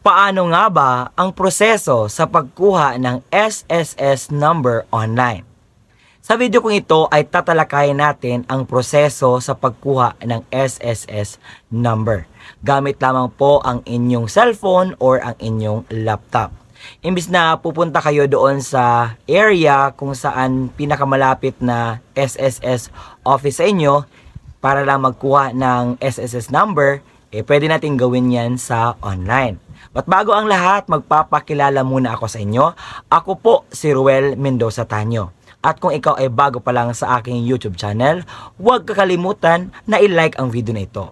Paano nga ba ang proseso sa pagkuha ng SSS number online? Sa video kong ito ay tatalakayin natin ang proseso sa pagkuha ng SSS number. Gamit lamang po ang inyong cellphone or ang inyong laptop. Imbis na pupunta kayo doon sa area kung saan pinakamalapit na SSS office sa inyo para lang magkuha ng SSS number, pwede natin gawin yan sa online. But bago ang lahat, magpapakilala muna ako sa inyo. Ako po si Ruel Mendoza Tanyo. At kung ikaw ay bago pa lang sa aking YouTube channel, huwag kakalimutan na i-like ang video na ito.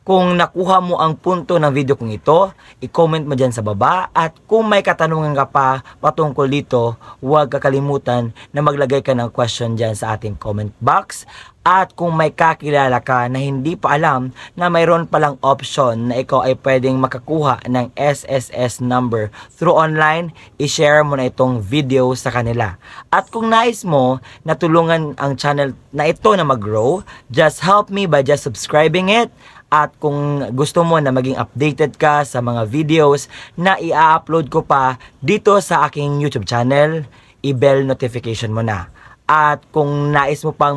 Kung nakuha mo ang punto ng video kong ito, i-comment mo dyan sa baba. At kung may katanungan ka pa patungkol dito, huwag kakalimutan na maglagay ka ng question dyan sa ating comment box. At kung may kakilala ka na hindi pa alam na mayroon palang option na ikaw ay pwedeng makakuha ng SSS number through online, i-share mo na itong video sa kanila. At kung nais mo na tulungan ang channel na ito na mag-grow, just help me by just subscribing it. At kung gusto mo na maging updated ka sa mga videos na i-upload ko pa dito sa aking YouTube channel, i-bell notification mo na. At kung nais mo pang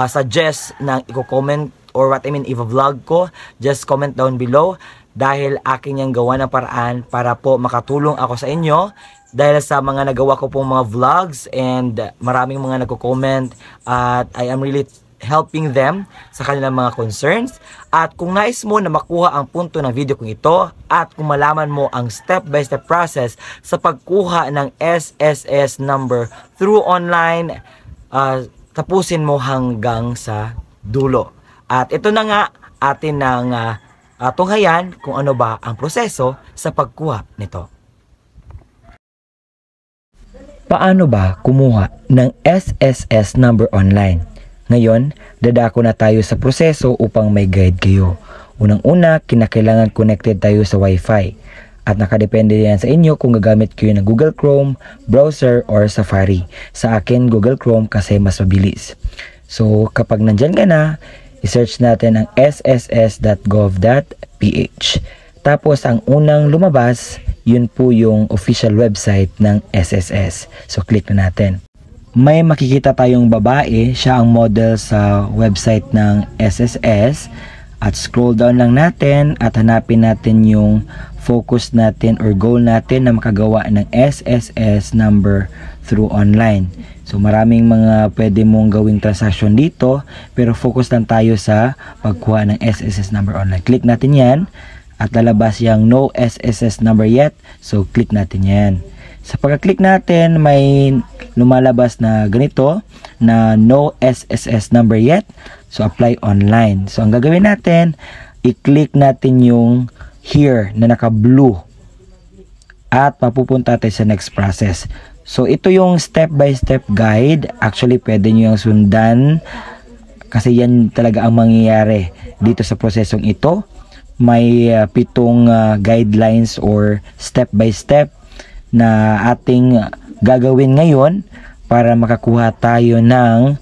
suggest ng i-comment or what I mean i-vlog ko, just comment down below dahil akin yung gawa ng paraan para po makatulong ako sa inyo dahil sa mga nagawa ko pong mga vlogs and maraming mga nagko-comment at I am really helping them sa kanilang mga concerns. At kung nais mo na makuha ang punto ng video kong ito at kung malaman mo ang step-by-step process sa pagkuha ng SSS number through online, tapusin mo hanggang sa dulo. At ito na nga atin ng tunghayan kung ano ba ang proseso sa pagkuha nito. Paano ba kumuha ng SSS number online? Ngayon, dadako na tayo sa proseso upang may guide kayo. Unang-una, kinakailangan connected tayo sa Wi-Fi. At nakadepende yan sa inyo kung gagamit kayo ng Google Chrome, browser, or Safari. Sa akin, Google Chrome kasi mas mabilis. So, kapag nandyan ka na, isearch natin ang sss.gov.ph. Tapos, ang unang lumabas, yun po yung official website ng SSS. So, click na natin. May makikita tayong babae, siya ang model sa website ng SSS. At scroll down lang natin at hanapin natin yung focus natin or goal natin na makagawa ng SSS number through online. So maraming mga pwede mong gawing transaction dito, pero focus lang tayo sa pagkuha ng SSS number online. Click natin yan at lalabas yung no SSS number yet. So click natin yan. Sa pagka-click natin, may lumalabas na ganito na no SSS number yet. So, apply online. So, ang gagawin natin, i-click natin yung here na naka-blue. At mapupunta tayo sa next process. So, ito yung step-by-step guide. Actually, pwede nyo yung sundan kasi yan talaga ang mangyayari dito sa prosesong ito. May 7 guidelines or step-by-step na ating gagawin ngayon para makakuha tayo ng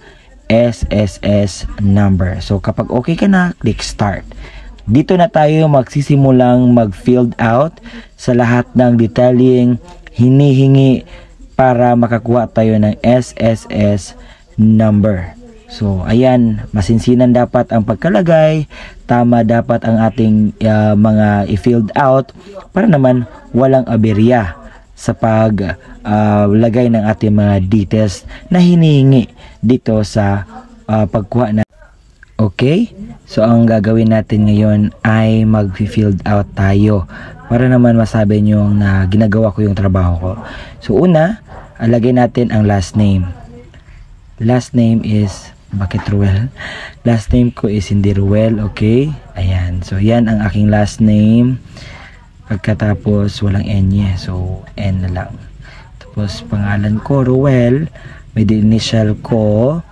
SSS number. So kapag okay ka na, click start. Dito na tayo magsisimulang mag-filled out sa lahat ng detailing hinihingi para makakuha tayo ng SSS number. So ayan, masinsinan dapat ang pagkalagay, tama dapat ang ating mga i-filled out para naman walang aberya sa paglagay ng ating mga details na hinihingi dito sa pagkuha na. Okay? So, ang gagawin natin ngayon ay mag-filled out tayo para naman masabi nyo na ginagawa ko yung trabaho ko. So, una, alagay natin ang last name. Last name is, bakit Ruel? Last name ko is hindi Ruel, okay? Ayan. So, yan ang aking last name. Pagkatapos walang N so N na lang. Tapos pangalan ko Ruel, may initial ko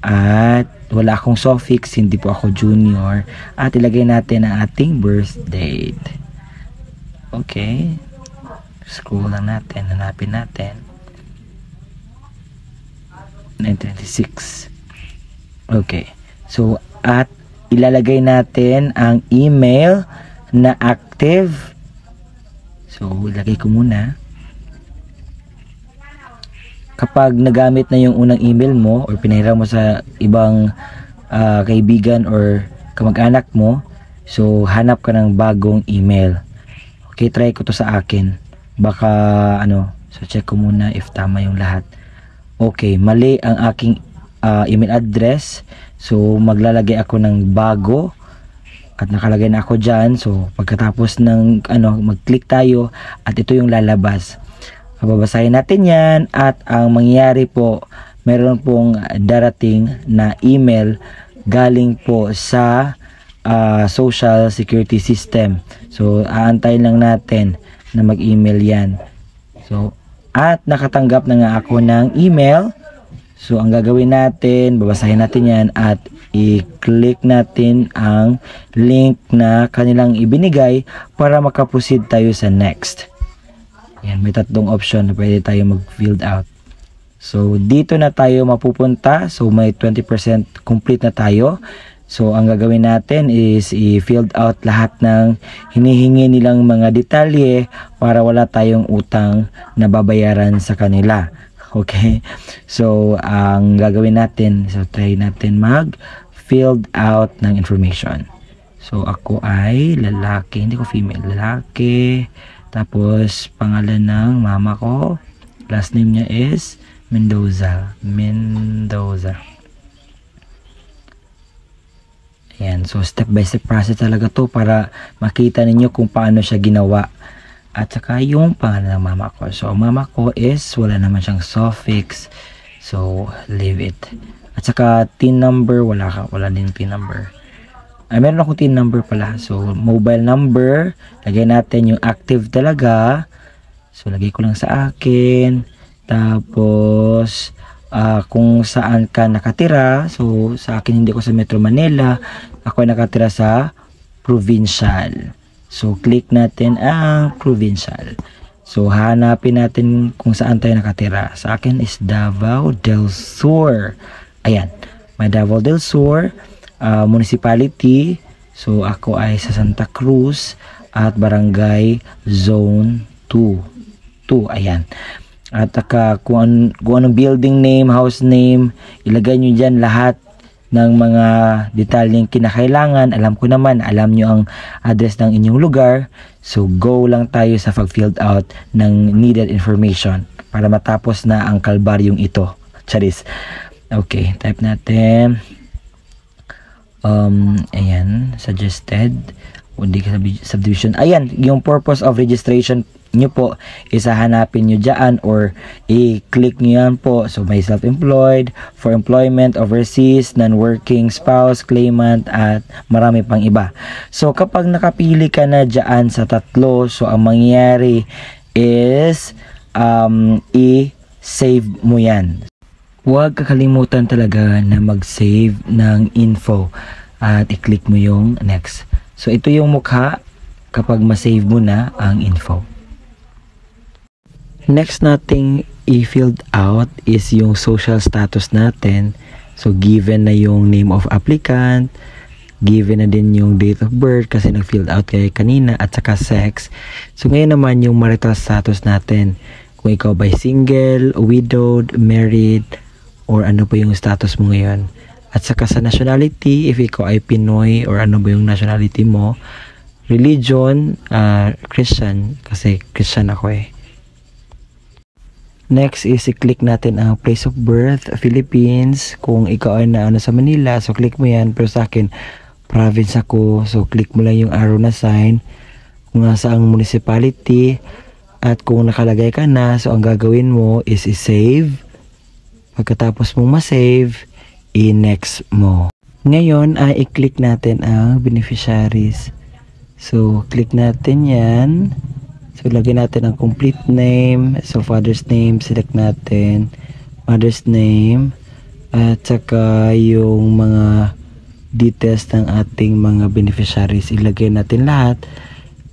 at wala akong suffix, hindi po ako junior. At ilagay natin ang ating birth date. Okay. Scroll lang natin, hanapin natin. 1996. Okay. So at ilalagay natin ang email na active So, ilagay ko muna. Kapag nagamit na yung unang email mo or pinahiram mo sa ibang kaibigan or kamag-anak mo, so hanap ka ng bagong email. Okay, try ko to sa akin. Baka so check ko muna if tama yung lahat. Okay, mali ang aking email address. So maglalagay ako ng bago at nakalagay na ako dyan. So pagkatapos ng mag-click tayo at ito yung lalabas. Babasahin natin yan at ang mangyayari po, meron pong darating na email galing po sa social security system. So aantayin lang natin na mag-email yan. So at nakatanggap na nga ako ng email. So ang gagawin natin, babasahin natin yan at i-click natin ang link na kanilang ibinigay para makaproceed tayo sa next. Yan, may tatlong option na pwede tayo mag-filled out. So, dito na tayo mapupunta. So, may 20% complete na tayo. So, ang gagawin natin is i-filled out lahat ng hinihingi nilang mga detalye para wala tayong utang na babayaran sa kanila. Okay? So, ang gagawin natin, so try natin mag-filled out ng information. So, ako ay lalaki, hindi ko female, lalaki. Tapos, pangalan ng mama ko. Last name niya is Mendoza. Ayan. So, step by step process talaga to para makita ninyo kung paano siya ginawa. At saka yung pangalan ng mama ko. So, mama ko is, wala naman siyang suffix. So, leave it. At saka, TIN number, wala din TIN number. Meron akong TIN number pala. So, mobile number. Lagay natin yung active talaga. So, lagay ko lang sa akin. Tapos, kung saan ka nakatira. So, sa akin hindi ko sa Metro Manila. Ako ay nakatira sa provincial. So, click natin ang provincial. So, hanapin natin kung saan tayo nakatira. Sa akin is Davao del Sur. Ayan. May Davao del Sur. Municipality. So ako ay sa Santa Cruz at Barangay Zone 2. Ayan. At kung anong building name, house name, ilagay nyo dyan lahat ng mga detalyeng kinakailangan. Alam ko naman, alam nyo ang address ng inyong lugar. So go lang tayo sa pag-filled out ng needed information para matapos na ang kalbaryong ito. Charis. Okay, type natin. Ayan, suggested subdivision. Ayan, yung purpose of registration nyo po is hanapin nyo dyan or i-click nyo yan po. So may self-employed, for employment, overseas, non-working spouse, claimant, at marami pang iba. So kapag nakapili ka na dyan sa tatlo, so ang mangyayari is i-save mo yan. Huwag kakalimutan talaga na mag-save ng info at i-click mo yung next. So ito yung mukha kapag ma-save mo na ang info. Next nating i-filled out is yung social status natin. So given na yung name of applicant, given na din yung date of birth kasi nag-filled out kayo kanina at saka sex. So ngayon naman yung marital status natin. Kung ikaw ba single, widowed, married, or ano po yung status mo ngayon. At saka sa nationality, if ikaw ay Pinoy or ano ba yung nationality mo. Religion, Christian, kasi Christian ako eh. Next is i-click natin ang place of birth, Philippines. Kung ikaw ay na sa Manila, so click mo yan. Pero sa akin, province ako. So click mo lang yung arrow na sign. Kung nasa ang municipality. At kung nakalagay ka na, so ang gagawin mo is i-save. Pagkatapos mong ma-save, i-next mo. Ngayon ay i-click natin ang beneficiaries. So, click natin yan. So, lagyan natin ang complete name. So, father's name, select natin. Mother's name. At saka yung mga details ng ating mga beneficiaries. Ilagay natin lahat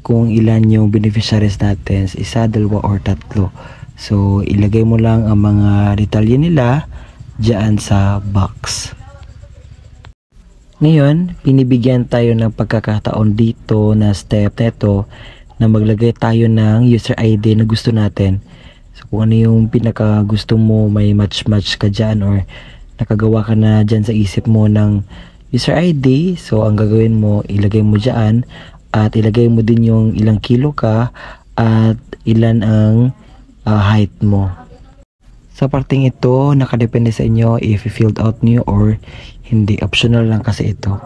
kung ilan yung beneficiaries natin. Isa, dalawa, or tatlo. So, ilagay mo lang ang mga detalye nila dyan sa box. Ngayon, pinibigyan tayo ng pagkakataon dito na step na ito na maglagay tayo ng user ID na gusto natin. So kung ano yung pinaka gusto mo, may match ka dyan or nakagawa ka na dyan sa isip mo ng user ID. So ang gagawin mo, ilagay mo dyan at ilagay mo din yung ilang kilo ka at ilan ang height mo. Sa parting ito, nakadepende sa inyo if i-filled out niyo or hindi. Optional lang kasi ito.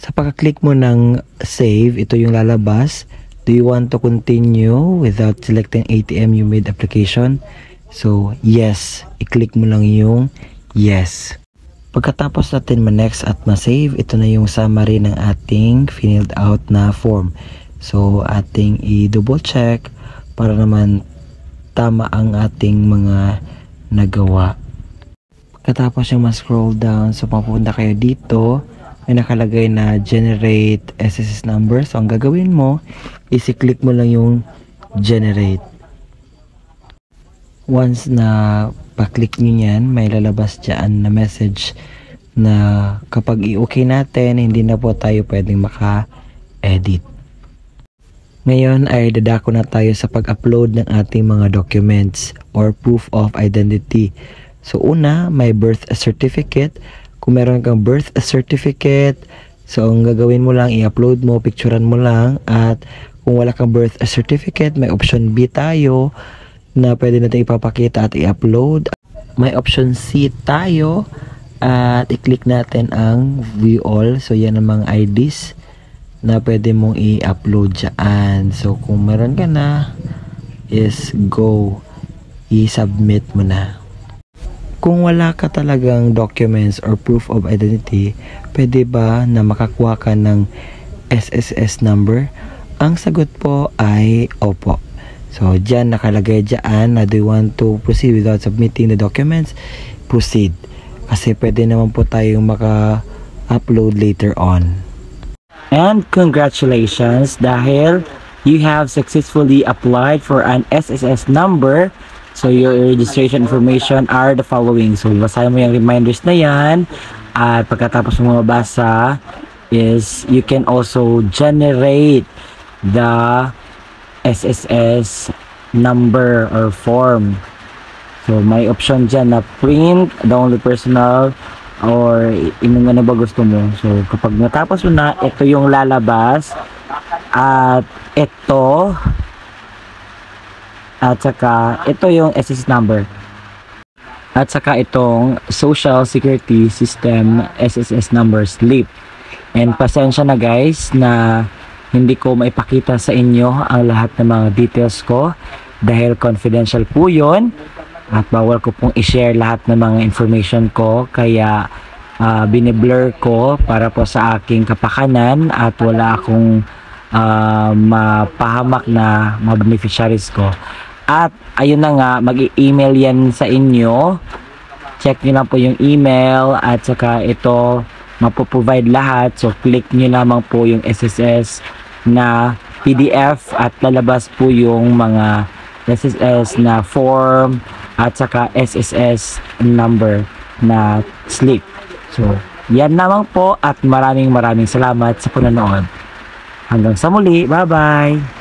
Sa pagka-click mo ng save, ito yung lalabas. Do you want to continue without selecting ATM you made application? So, yes. I-click mo lang yung yes. Pagkatapos natin ma-next at ma-save, ito na yung summary ng ating filled out na form. So, ating i-double check para naman tama ang ating mga nagawa. Pagkatapos yung ma-scroll down, so papunta kayo dito, may nakalagay na generate SSS number. So ang gagawin mo is i-click mo lang yung generate. Once na pa-click nyo yan, may lalabas dyan na message na kapag i-okay natin, hindi na po tayo pwedeng maka-edit. Ngayon ay dadako na tayo sa pag-upload ng ating mga documents or proof of identity. So una, may birth certificate. Kung meron kang birth certificate, so ang gagawin mo lang, i-upload mo, picturean mo lang. At kung wala kang birth certificate, may option B tayo na pwede natin ipapakita at i-upload. May option C tayo at i-click natin ang view all. So yan ang mga IDs na pwede mong i-upload dyan. So kung meron ka na, is go, i-submit mo na. Kung wala ka talagang documents or proof of identity, pwede ba na makakuha ka ng SSS number? Ang sagot po ay opo. So, dyan nakalagay dyan na do you want to proceed without submitting the documents? Proceed. Kasi pwede naman po tayong maka-upload later on. And congratulations dahil you have successfully applied for an SSS number. So, your registration information are the following. So, basahin mo yung reminders na yan. At pagkatapos mo mabasa is you can also generate the SSS number or form. So, may option dyan na print, download personal, or ano ba gusto mo. So, kapag natapos mo na, ito yung lalabas. At ito, at saka ito yung SSS number. At saka itong Social Security System SSS number slip. And pasensya na guys na hindi ko maipakita sa inyo ang lahat ng mga details ko dahil confidential po yun at bawal ko pong i-share lahat ng mga information ko, kaya biniblur ko para po sa aking kapakanan at wala akong mapahamak na mga beneficiaries ko. At ayun na nga, mag-i-email yan sa inyo. Check nyo lang po yung email at saka ito mapoprovide lahat. So click nyo lamang po yung SSS na PDF at lalabas po yung mga SSS na form at saka SSS number na slip. So yan lamang po at maraming salamat sa panonood. Hanggang sa muli, bye bye!